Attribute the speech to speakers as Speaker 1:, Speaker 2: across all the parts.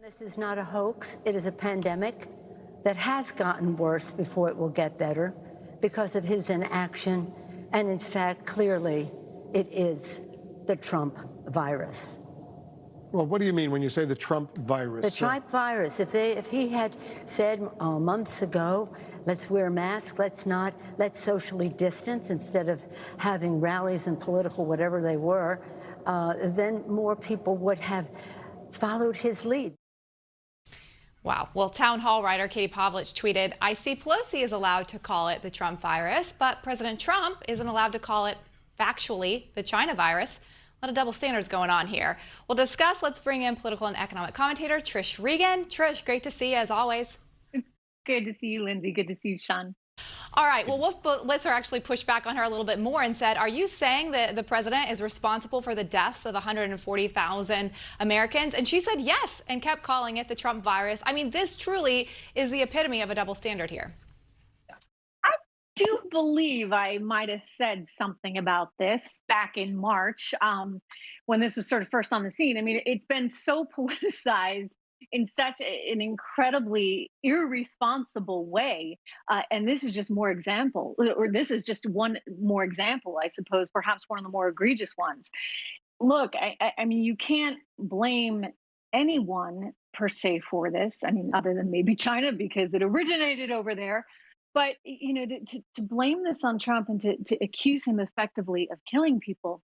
Speaker 1: This is not a hoax. It is a pandemic that has gotten worse before it will get better because of his inaction. And in fact, clearly, it is the Trump virus.
Speaker 2: Well, what do you mean when you say the Trump virus?
Speaker 1: The Trump virus. If he had said months ago, let's wear masks, let's socially distance instead of having rallies and political whatever they were, then more people would have followed his lead.
Speaker 3: Wow. Well, town hall writer Katie Pavlich tweeted, I see Pelosi is allowed to call it the Trump virus, but President Trump isn't allowed to call it factually the China virus. A lot of double standards going on here. We'll discuss. Let's bring in political and economic commentator Trish Regan. Trish, great to see you as always.
Speaker 4: Good to see you, Lindsay. Good to see you, Sean.
Speaker 3: All right. Well, Wolf Blitzer actually pushed back on her a little bit more and said, are you saying that the president is responsible for the deaths of 140,000 Americans? And she said yes, and kept calling it the Trump virus. I mean, this truly is the epitome of a double standard here.
Speaker 4: I do believe I might have said something about this back in March when this was sort of first on the scene. I mean, it's been so politicized in such an incredibly irresponsible way. And this is just more example, or this is just one more example, I suppose, perhaps one of the more egregious ones. Look, I mean, you can't blame anyone per se for this. I mean, other than maybe China, because it originated over there. But, you know, to blame this on Trump and to accuse him effectively of killing people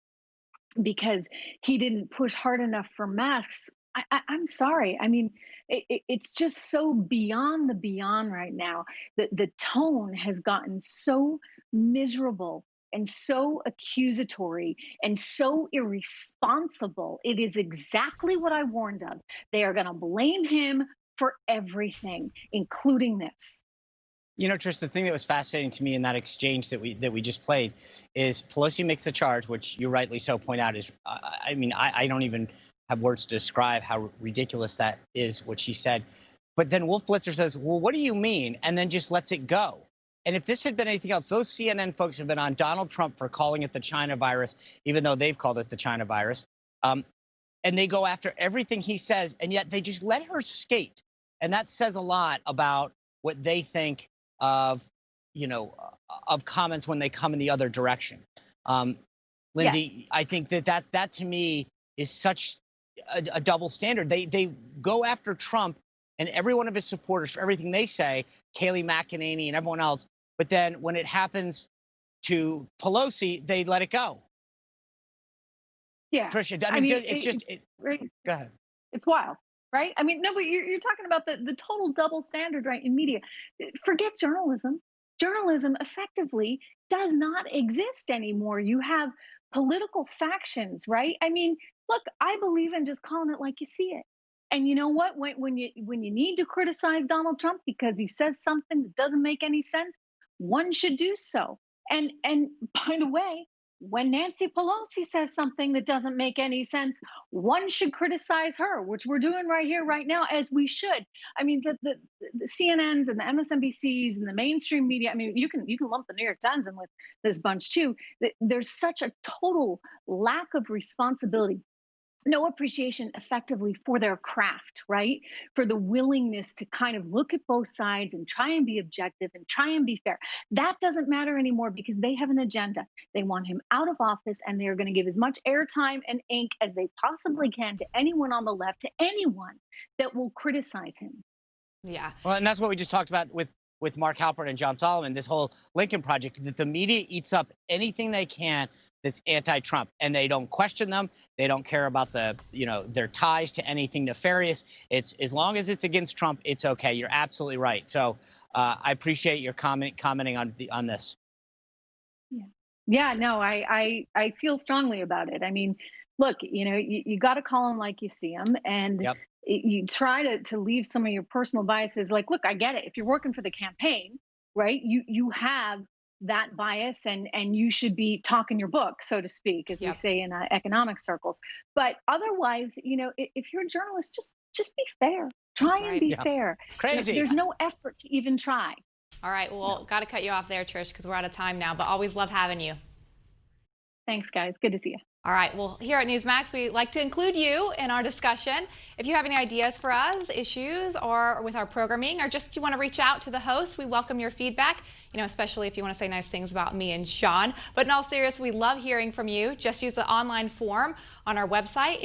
Speaker 4: because he didn't push hard enough for masks, I'm sorry. I mean, it's just so beyond the beyond right now. The tone has gotten so miserable and so accusatory and so irresponsible. It is exactly what I warned of. They are going to blame him for everything, including this.
Speaker 5: You know, Trish, the thing that was fascinating to me in that exchange that we just played is Pelosi makes the charge, which you rightly so point out is, I mean, I don't even have words to describe how ridiculous that is, what she said. But then Wolf Blitzer says, well, what do you mean? And then just lets it go. And if this had been anything else, those CNN folks have been on Donald Trump for calling it the China virus, even though they've called it the China virus. And they go after everything he says, and yet they just let her skate. And that says a lot about what they think of, you know, of comments when they come in the other direction. Lindsay, yeah. I think that to me is such a double standard. They go after Trump and every one of his supporters for everything they say, Kayleigh McEnany and everyone else. But then when it happens to Pelosi, they let it go.
Speaker 4: Yeah.
Speaker 5: Trish, I mean, it's just,
Speaker 4: right.
Speaker 5: Go ahead.
Speaker 4: It's wild, right? I mean, no, but you're talking about the total double standard, right, in media. Forget journalism. Journalism effectively does not exist anymore. You have political factions, right? I mean, look, I believe in just calling it like you see it. And you know what? When you need to criticize Donald Trump because he says something that doesn't make any sense, one should do so. And by the way, when Nancy Pelosi says something that doesn't make any sense, one should criticize her, which we're doing right here, right now, as we should. I mean, the CNNs and the MSNBCs and the mainstream media, I mean, you can lump the New York Times in with this bunch too. There's such a total lack of responsibility, no appreciation effectively for their craft, right? For the willingness to kind of look at both sides and try and be objective and try and be fair. That doesn't matter anymore because they have an agenda. They want him out of office and they're going to give as much airtime and ink as they possibly can to anyone on the left, to anyone that will criticize him.
Speaker 3: Yeah.
Speaker 5: Well, and that's what we just talked about with Mark Halpern and John Solomon, this whole Lincoln Project, that the media eats up anything they can that's anti-Trump, and they don't question them. They don't care about their ties to anything nefarious. It's as long as it's against Trump, it's okay. You're absolutely right. So I appreciate your commenting on this.
Speaker 4: Yeah, no, I feel strongly about it. I mean, look, you know, you got to call them like you see them, and
Speaker 5: yep.
Speaker 4: You try to leave some of your personal biases. Like, look, I get it. If you're working for the campaign, right, you have that bias and you should be talking your book, so to speak, as we say in economic circles. But otherwise, you know, if you're a journalist, just be fair. Try and be fair.
Speaker 5: Crazy.
Speaker 4: There's no effort to even try.
Speaker 3: All right. Well, got to cut you off there, Trish, because we're out of time now. But always love having you.
Speaker 4: Thanks, guys. Good to see you.
Speaker 3: All right, well, here at Newsmax, we like to include you in our discussion. If you have any ideas for us, issues, or with our programming, or just you want to reach out to the host, we welcome your feedback, especially if you want to say nice things about me and Sean. But in all seriousness, we love hearing from you. Just use the online form on our website.